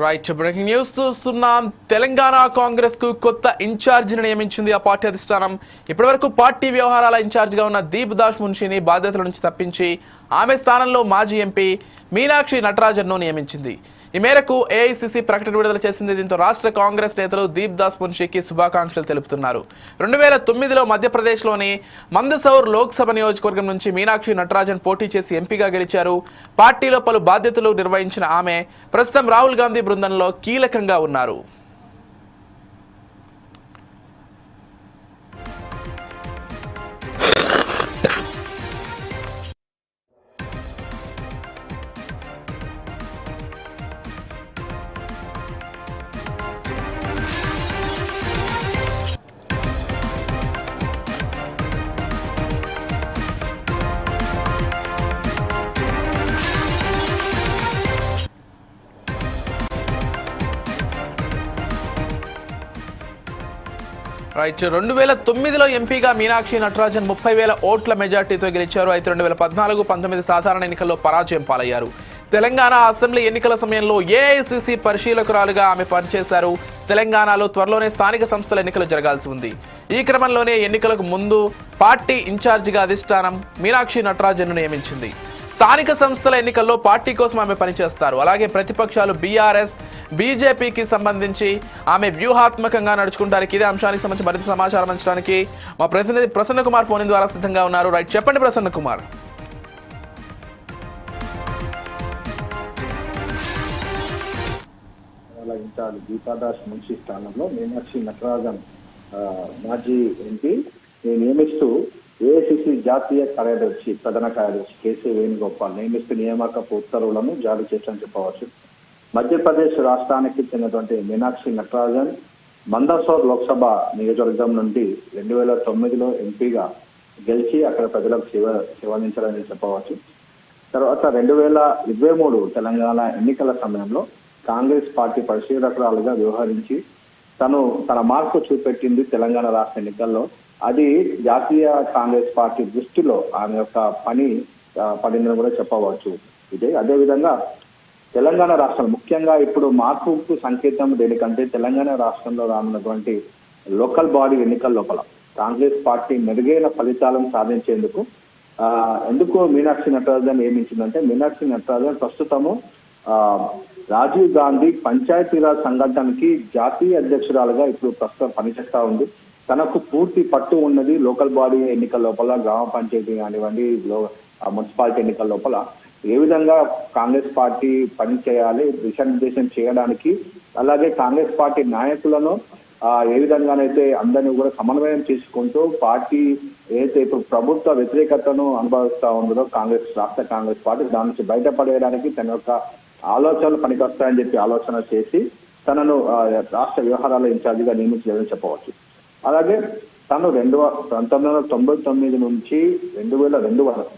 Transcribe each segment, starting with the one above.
Right breaking news చూస్తున్నాం. తెలంగాణ కాంగ్రెస్ కు కొత్త ఇన్ఛార్జిని నియమించింది ఆ పార్టీ అధిష్టానం. ఇప్పటివరకు పార్టీ వ్యవహారాల ఇన్ఛార్జ్ గా ఉన్న దీప్ దాస్ మున్షిని బాధ్యతల నుంచి తప్పించి ఆమె స్థానంలో మాజీ ఎంపీ మీనాక్షి నటరాజన్ ను నియమించింది. ఈ మేరకు ఏఐసిసి ప్రకటన విడుదల చేసింది. దీంతో రాష్ట్ర కాంగ్రెస్ నేతలు దీప్ దాస్ మున్షికి శుభాకాంక్షలు తెలుపుతున్నారు. 2009లో మధ్యప్రదేశ్లోని మందసౌర్ లోక్సభ నియోజకవర్గం నుంచి మీనాక్షి నటరాజన్ పోటీ చేసి ఎంపీగా గెలిచారు. పార్టీలో పలు బాధ్యతలు నిర్వహించిన ఆమె ప్రస్తుతం రాహుల్ గాంధీ బృందంలో కీలకంగా ఉన్నారు. రైట్ 2009లో ఎంపీగా మీనాక్షి నటరాజన్ 30,000 ఓట్ల మెజార్టీతో గెలిచారు. అయితే 2014-19 సాధారణ ఎన్నికల్లో పరాజయం పాలయ్యారు. తెలంగాణ అసెంబ్లీ ఎన్నికల సమయంలో ఏఐసిసి పరిశీలకురాలుగా ఆమె పనిచేశారు. తెలంగాణలో త్వరలోనే స్థానిక సంస్థల ఎన్నికలు జరగాల్సి ఉంది. ఈ క్రమంలోనే ఎన్నికలకు ముందు పార్టీ ఇన్ఛార్జిగా అధిష్టానం మీనాక్షి నటరాజన్ను నియమించింది. స్థానిక సంస్థల ఎన్నికల్లో పార్టీ కోసం ఆమె పనిచేస్తారు. అలాగే ప్రతిపక్షాలు బీఆర్ఎస్, బీజేపీకి సంబంధించి ఆమె వ్యూహాత్మకంగా నడుచుకుంటారు. ఇదే అంశానికి సంబంధించి మరింత సమాచారం అందించడానికి మా ప్రతినిధి ప్రసన్న కుమార్ ఫోన్ ద్వారా సిద్ధంగా ఉన్నారు. రైట్, చెప్పండి ప్రసన్న కుమార్. ఇన్ఛార్జ్ దీపాదాస్ మున్షి స్థానంలో మీనాక్షి నటరాజన్ మాజీ ఎంపీ నియమిస్తూ ఏఐసిసి జాతీయ కార్యదర్శి ప్రధాన కార్యదర్శి కేసీ వేణుగోపాల్ నియమిస్తూ నియామక ఉత్తర్వులను జారీ చేశారని చెప్పవచ్చు. మధ్యప్రదేశ్ రాష్ట్రానికి చెందినటువంటి మీనాక్షి నటరాజన్ మందసౌర్ లోక్సభ నియోజకవర్గం నుండి 2009లో ఎంపీగా గెలిచి అక్కడ ప్రజలకు సేవలించారని చెప్పవచ్చు. తర్వాత 2023 తెలంగాణ ఎన్నికల సమయంలో కాంగ్రెస్ పార్టీ పరిశీలకురాలుగా వ్యవహరించి తన మార్పు చూపెట్టింది తెలంగాణ రాష్ట్ర ఎన్నికల్లో. అది జాతీయ కాంగ్రెస్ పార్టీ దృష్టిలో ఆమె యొక్క పడిందని కూడా చెప్పవచ్చు. అదేవిధంగా తెలంగాణ రాష్ట్రం ముఖ్యంగా ఇప్పుడు మార్పుకు సంకేతం దేనికంటే తెలంగాణ రాష్ట్రంలో రానున్నటువంటి లోకల్ బాడీ ఎన్నికల లోపల కాంగ్రెస్ పార్టీ మెరుగైన ఫలితాలను సాధించేందుకు ఎందుకు మీనాక్షి నటరాజన్ నియమించిందంటే, మీనాక్షి నటరాజన్ ప్రస్తుతము రాజీవ్ గాంధీ పంచాయతీరాజ్ సంఘటనకి జాతీయ అధ్యక్షురాలుగా ఇప్పుడు ప్రస్తుతం పనిచేస్తా ఉంది. తనకు పూర్తి పట్టు ఉన్నది లోకల్ బాడీ ఎన్నికల లోపల, గ్రామ పంచాయతీ కానివ్వండి, మున్సిపాలిటీ ఎన్నికల లోపల ఏ విధంగా కాంగ్రెస్ పార్టీ పని చేయాలి, దిశానిర్దేశం చేయడానికి, అలాగే కాంగ్రెస్ పార్టీ నాయకులను ఏ విధంగానైతే అందరినీ కూడా సమన్వయం చేసుకుంటూ పార్టీ ఏదైతే ఇప్పుడు ప్రభుత్వ వ్యతిరేకతను అనుభవిస్తా ఉందో రాష్ట్ర కాంగ్రెస్ పార్టీ దాని నుంచి బయటపడేయడానికి తన యొక్క ఆలోచనలు పనికొస్తాయని చెప్పి ఆలోచన చేసి తనను రాష్ట్ర వ్యవహారాల ఇన్ఛార్జిగా నియమించాలని చెప్పవచ్చు. అలాగే తను 1999 నుంచి 2002 వరకు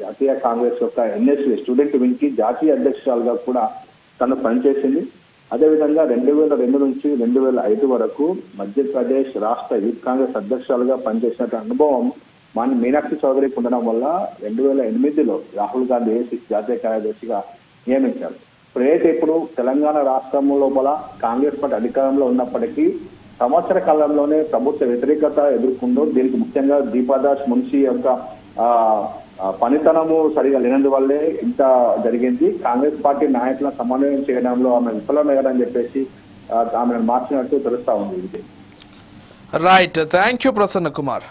జాతీయ కాంగ్రెస్ యొక్క ఎన్ఎస్వి స్టూడెంట్ వింగ్ కి జాతీయ అధ్యక్షురాలుగా కూడా తను పనిచేసింది. అదేవిధంగా 2002 నుంచి 2005 వరకు మధ్యప్రదేశ్ రాష్ట్ర యూత్ కాంగ్రెస్ అధ్యక్షురాలుగా పనిచేసిన అనుభవం మీనాక్షి చౌదరికి ఉండడం వల్ల 2008లో రాహుల్ గాంధీ ఏఐసిసి జాతీయ కార్యదర్శిగా నియమించారు. ఇప్పుడు తెలంగాణ రాష్ట్రం లోపల కాంగ్రెస్ పార్టీ అధికారంలో ఉన్నప్పటికీ సంవత్సర కాలంలోనే ప్రభుత్వ వ్యతిరేకత ఎదుర్కొంటూ దీనికి ముఖ్యంగా దీపాదాస్ మున్షి యొక్క పనితనము సరిగా లేనందువల్లే ఇంత జరిగింది. కాంగ్రెస్ పార్టీ నాయకులను సమన్వయం చేయడంలో ఆమె విఫలమయ్యారని చెప్పేసి ఆమెను మార్చినట్టు తెలుస్తా ఉంది. Right, thank you Prasanna Kumar.